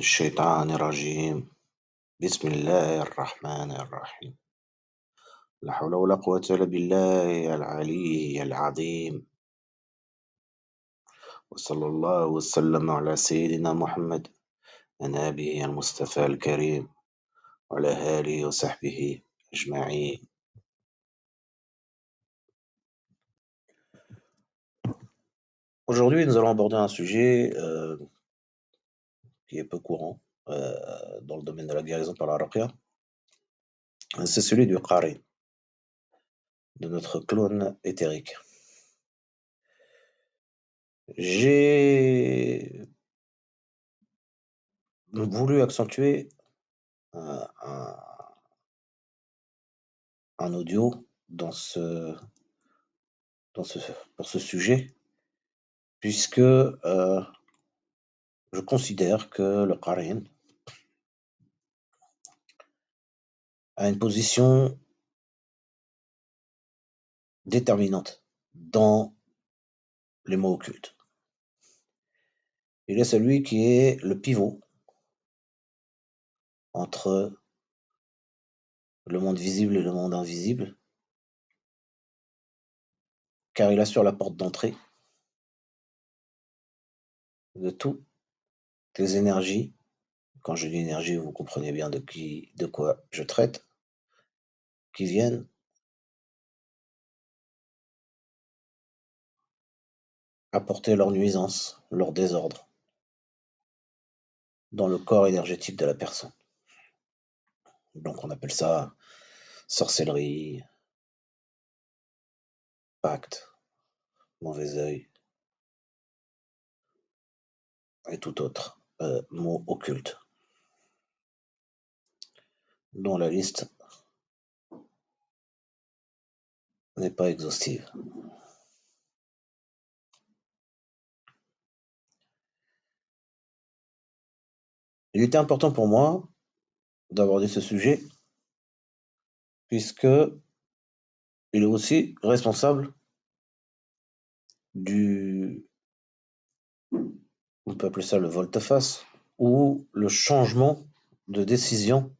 الشيطان الرجيم. بسم الله الرحمن الرحيم. لا حول ولا قوة إلا بالله العلي العظيم. وصلى الله وسلم على سيدنا محمد النبي المصطفى الكريم وعلى آله وصحبه أجمعين. Aujourd'hui, nous allons aborder un sujet qui est peu courant dans le domaine de la guérison par la ruqya. C'est celui du qarin, de notre clone éthérique. J'ai voulu accentuer un, un- un audio pour ce sujet, puisque je considère que le qarin a une position déterminante dans les mots occultes. Il est celui qui est le pivot entre le monde visible et le monde invisible, car il assure la porte d'entrée de toutes les énergies. Quand je dis énergie, vous comprenez bien de quoi je traite, qui viennent apporter leur nuisance, leur désordre dans le corps énergétique de la personne. Donc on appelle ça sorcellerie, pacte, mauvais œil et tout autre mot occulte, dont la liste n'est pas exhaustive. Il était important pour moi d'aborder ce sujet, puisque il est aussi responsable du, on peut appeler ça le volte-face, ou le changement de décision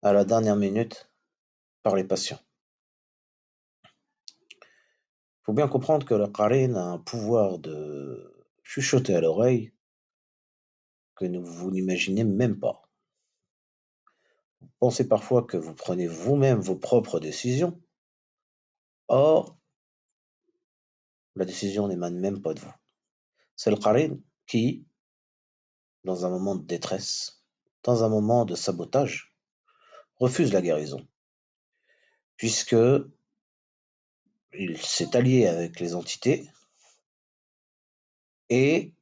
à la dernière minute par les patients. Il faut bien comprendre que le qarin a un pouvoir de chuchoter à l'oreille que vous n'imaginez même pas. Vous pensez parfois que vous prenez vous-même vos propres décisions. Or, la décision n'émane même pas de vous. C'est le qarin qui, dans un moment de détresse, dans un moment de sabotage, refuse la guérison, puisque il s'est allié avec les entités et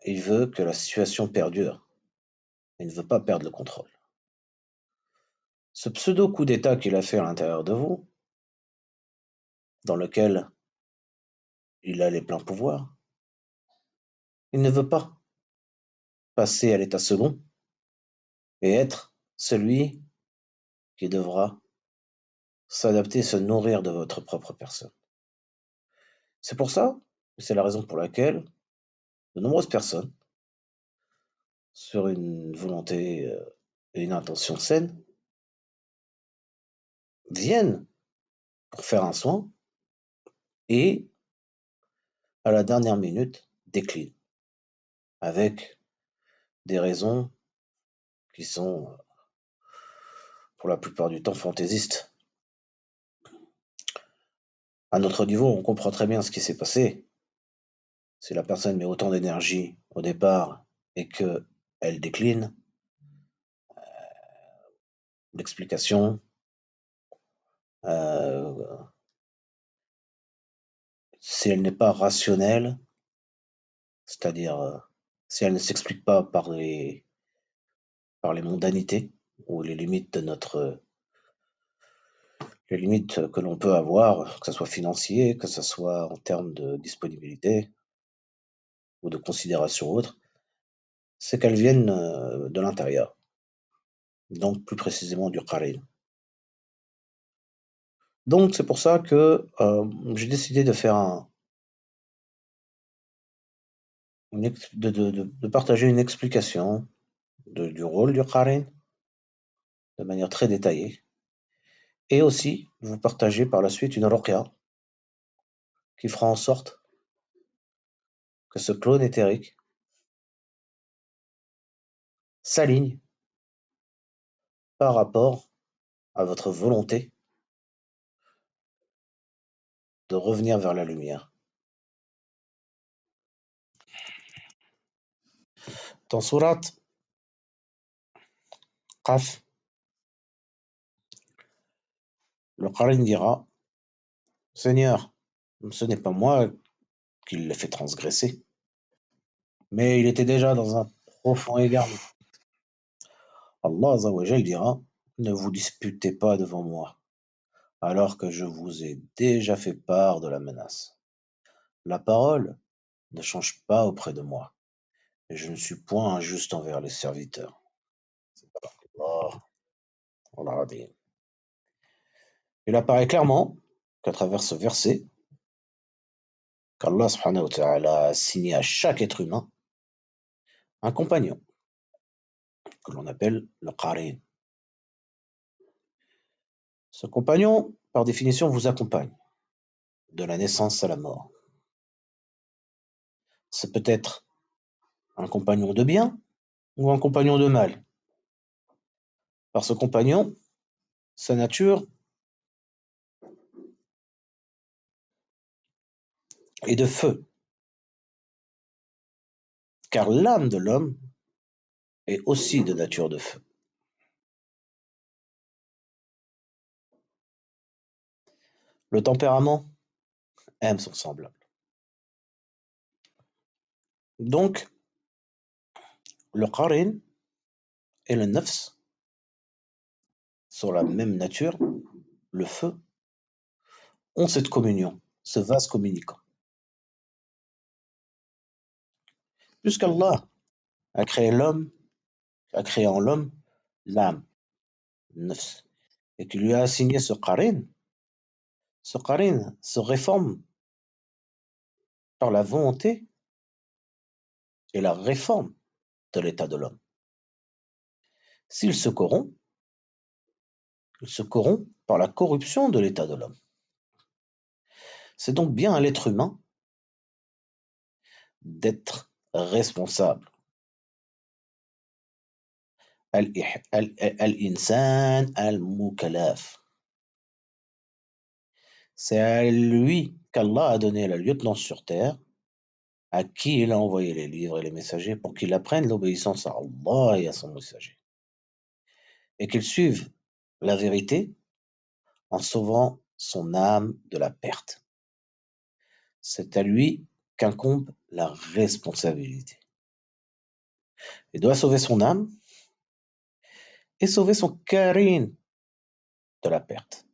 il veut que la situation perdure. Il ne veut pas perdre le contrôle. Ce pseudo coup d'état qu'il a fait à l'intérieur de vous, dans lequel il a les pleins pouvoirs, il ne veut pas passer à l'état second et être celui qui devra s'adapter, se nourrir de votre propre personne. C'est pour ça, c'est la raison pour laquelle de nombreuses personnes, sur une volonté et une intention saine, viennent pour faire un soin et, à la dernière minute, déclinent avec des raisons qui sont, pour la plupart du temps, fantaisistes. À notre niveau, on comprend très bien ce qui s'est passé. Si la personne met autant d'énergie au départ et qu'elle décline, l'explication, euh, si elle n'est pas rationnelle, c'est-à-dire si elle ne s'explique pas par les mondanités ou les limites les limites que l'on peut avoir, que ce soit financier, que ce soit en termes de disponibilité ou de considération autre, c'est qu'elles viennent de l'intérieur, donc plus précisément du qarin. Donc c'est pour ça que j'ai décidé de faire de partager une explication du rôle du qarin de manière très détaillée. Et aussi, vous partagez par la suite une ruqya qui fera en sorte que ce clone éthérique s'aligne par rapport à votre volonté de revenir vers la lumière. Dans Surat Qaf, le qarin dira: Seigneur, ce n'est pas moi qui l'ai fait transgresser, mais il était déjà dans un profond égarement. Allah Azza wa Jal dira: Ne vous disputez pas devant moi, alors que je vous ai déjà fait part de la menace. La parole ne change pas auprès de moi, et je ne suis point injuste envers les serviteurs. Allah, Allah Azim. Il apparaît clairement qu'à travers ce verset, qu'Allah subhanahu wa ta'ala a assigné à chaque être humain un compagnon, que l'on appelle le qarin. Ce compagnon, par définition, vous accompagne de la naissance à la mort. C'est peut-être un compagnon de bien ou un compagnon de mal. Par ce compagnon, sa nature est de feu, car l'âme de l'homme est aussi de nature de feu. Le tempérament aime son semblable. Donc, le qarin et le nafs sont la même nature, le feu, ont cette communion, ce vase communicant. Puisqu'Allah a créé l'homme, a créé en l'homme l'âme, nafs, et qu'il lui a assigné ce qarin se réforme par la volonté et la réforme de l'état de l'homme. S'il se corrompt, il se corrompt par la corruption de l'état de l'homme. C'est donc bien à l'être humain d'être responsable. Al-insan al-mukallaf. C'est à lui qu'Allah a donné la lieutenance sur terre, à qui il a envoyé les livres et les messagers pour qu'il apprenne l'obéissance à Allah et à son messager, et qu'il suive la vérité en sauvant son âme de la perte. C'est à lui qu'incombe la responsabilité. Il doit sauver son âme et sauver son qarin de la perte.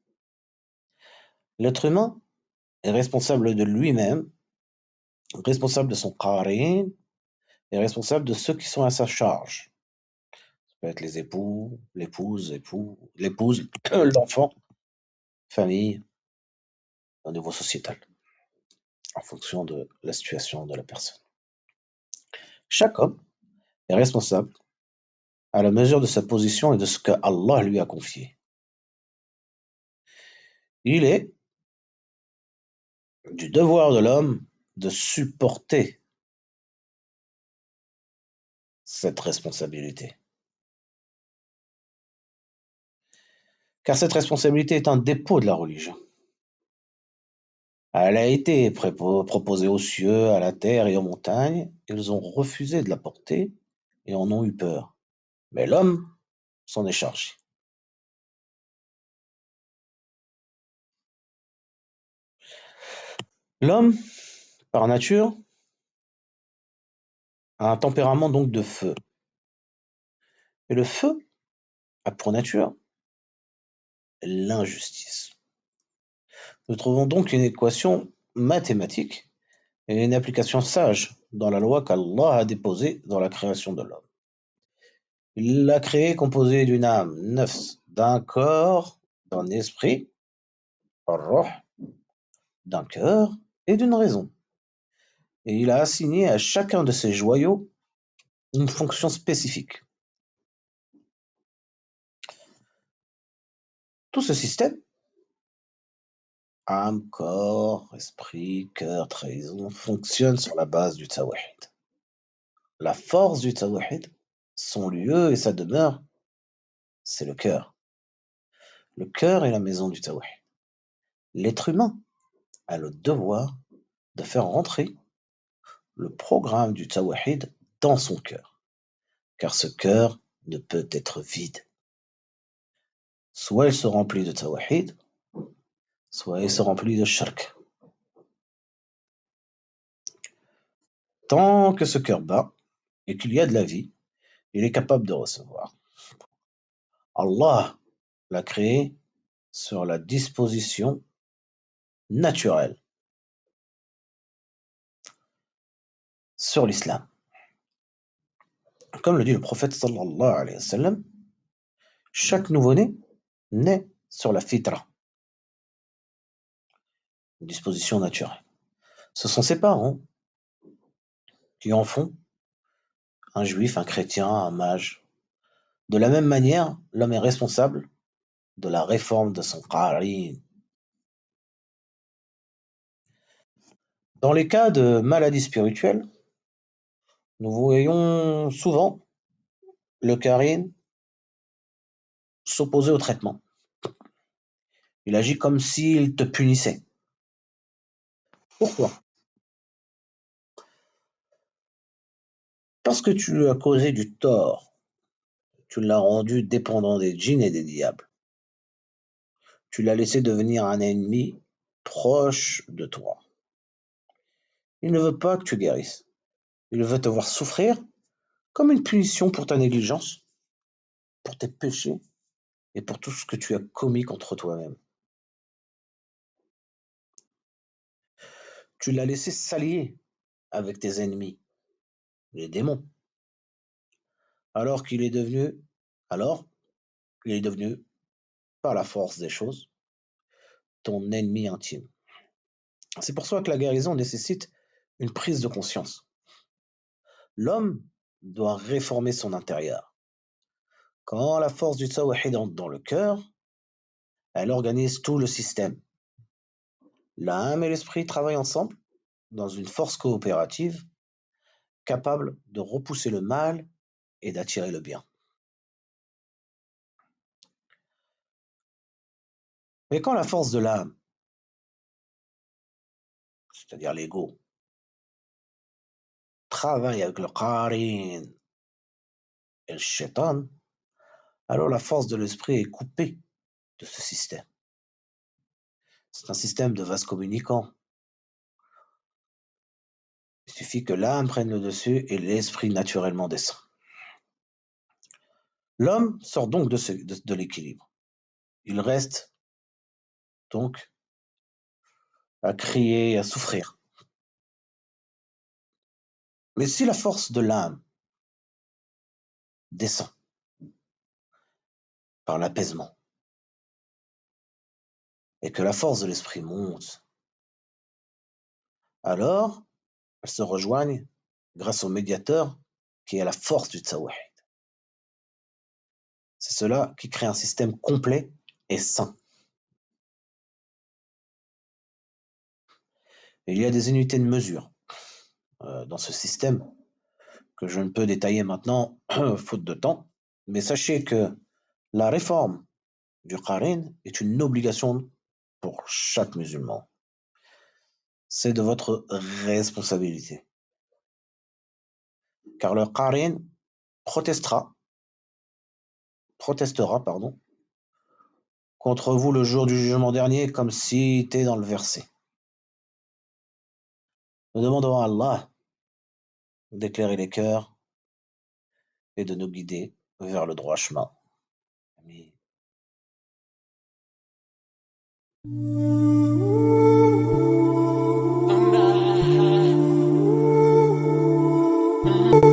L'être humain est responsable de lui-même, responsable de son qarin et responsable de ceux qui sont à sa charge. Ça peut être les époux, l'épouse, l'enfant, famille, au niveau sociétal, en fonction de la situation de la personne. Chaque homme est responsable à la mesure de sa position et de ce que Allah lui a confié. Il est du devoir de l'homme de supporter cette responsabilité. Car cette responsabilité est un dépôt de la religion. Elle a été proposée aux cieux, à la terre et aux montagnes. Ils ont refusé de la porter et en ont eu peur. Mais l'homme s'en est chargé. L'homme, par nature, a un tempérament donc de feu. Et le feu a pour nature l'injustice. Nous trouvons donc une équation mathématique et une application sage dans la loi qu'Allah a déposée dans la création de l'homme. Il l'a créé composé d'une âme, nafs, d'un corps, d'un esprit, ar-ruh, d'un cœur et d'une raison. et il a assigné à chacun de ces joyaux une fonction spécifique. Tout ce système, âme, corps, esprit, cœur, trahison, fonctionne sur la base du tawhid. La force du tawhid, son lieu et sa demeure, c'est le cœur. Le cœur est la maison du tawhid. L'être humain a le devoir de faire rentrer le programme du tawhid dans son cœur, car ce cœur ne peut être vide. Soit il se remplit de tawhid, soit il se remplit de shirk. Tant que ce cœur bat et qu'il y a de la vie, il est capable de recevoir. Allah l'a créé sur la disposition naturelle, sur l'islam. Comme le dit le prophète sallallahu alayhi wa sallam, chaque nouveau-né naît sur la fitra, une disposition naturelle. Ce sont ses parents qui en font un juif, un chrétien, un mage. De la même manière, l'homme est responsable de la réforme de son qarin. Dans les cas de maladies spirituelles, nous voyons souvent le qarin s'opposer au traitement. Il agit comme s'il te punissait. Pourquoi? Parce que tu lui as causé du tort. Tu l'as rendu dépendant des djinns et des diables. Tu l'as laissé devenir un ennemi proche de toi. Il ne veut pas que tu guérisses. Il veut te voir souffrir comme une punition pour ta négligence, pour tes péchés et pour tout ce que tu as commis contre toi-même. Tu l'as laissé s'allier avec tes ennemis, les démons, alors qu'il est devenu, alors il est devenu, par la force des choses, ton ennemi intime. C'est pour ça que la guérison nécessite une prise de conscience. L'homme doit réformer son intérieur. Quand la force du tawhid entre dans le cœur, elle organise tout le système. L'âme et l'esprit travaillent ensemble dans une force coopérative capable de repousser le mal et d'attirer le bien. Mais quand la force de l'âme, c'est-à-dire l'ego, travaille avec le qarin et le shaitan, alors la force de l'esprit est coupée de ce système. C'est un système de vase communicant. Il suffit que l'âme prenne le dessus et l'esprit naturellement descend. L'homme sort donc de l'équilibre. Il reste donc à crier, à souffrir. Mais si la force de l'âme descend par l'apaisement et que la force de l'esprit monte, alors elles se rejoignent grâce au médiateur qui est la force du tawhid. C'est cela qui crée un système complet et sain. Et il y a des unités de mesure dans ce système que je ne peux détailler maintenant, faute de temps. Mais sachez que la réforme du qarin est une obligation pour chaque musulman. C'est de votre responsabilité. Car le qarin protestera, contre vous le jour du jugement dernier comme cité dans le verset. Nous demandons à Allah d'éclairer les cœurs et de nous guider vers le droit chemin. Amin.